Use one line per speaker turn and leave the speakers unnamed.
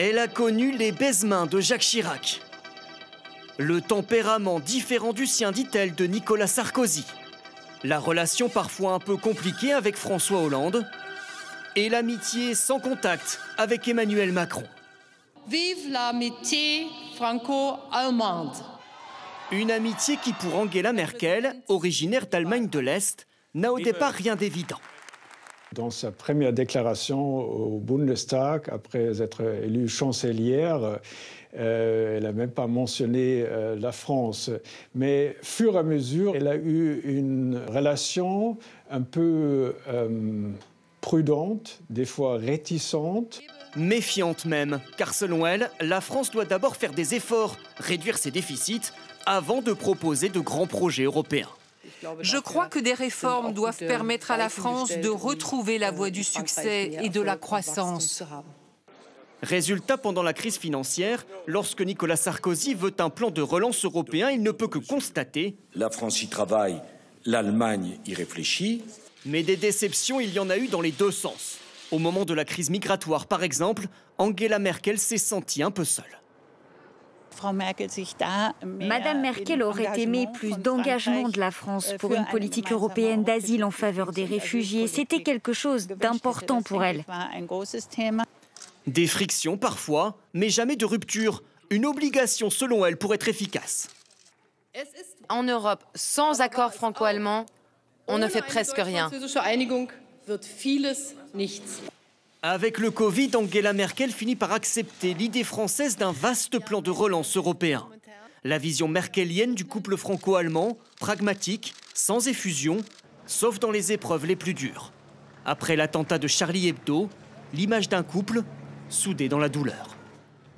Elle a connu les baise-mains de Jacques Chirac. Le tempérament différent du sien, dit-elle, de Nicolas Sarkozy. La relation parfois un peu compliquée avec François Hollande. Et l'amitié sans contact avec Emmanuel Macron.
Vive l'amitié franco-allemande.
Une amitié qui, pour Angela Merkel, originaire d'Allemagne de l'Est, n'a au départ rien d'évident.
Dans sa première déclaration au Bundestag, après être élue chancelière, elle n'a même pas mentionné la France. Mais, fur et à mesure, elle a eu une relation un peu prudente, des fois réticente.
Méfiante même, car selon elle, la France doit d'abord faire des efforts, réduire ses déficits, avant de proposer de grands projets européens.
Je crois que des réformes doivent permettre à la France de retrouver la voie du succès et de la croissance.
Résultat, pendant la crise financière, lorsque Nicolas Sarkozy veut un plan de relance européen, il ne peut que constater...
La France y travaille, l'Allemagne y réfléchit.
Mais des déceptions, il y en a eu dans les deux sens. Au moment de la crise migratoire, par exemple, Angela Merkel s'est sentie un peu seule.
Madame Merkel aurait aimé plus d'engagement de la France pour une politique européenne d'asile en faveur des réfugiés. C'était quelque chose d'important pour elle.
Des frictions parfois, mais jamais de rupture. Une obligation selon elle pour être efficace.
En Europe, sans accord franco-allemand, on ne fait presque rien.
Avec le Covid, Angela Merkel finit par accepter l'idée française d'un vaste plan de relance européen. La vision merkelienne du couple franco-allemand, pragmatique, sans effusion, sauf dans les épreuves les plus dures. Après l'attentat de Charlie Hebdo, l'image d'un couple soudé dans la douleur.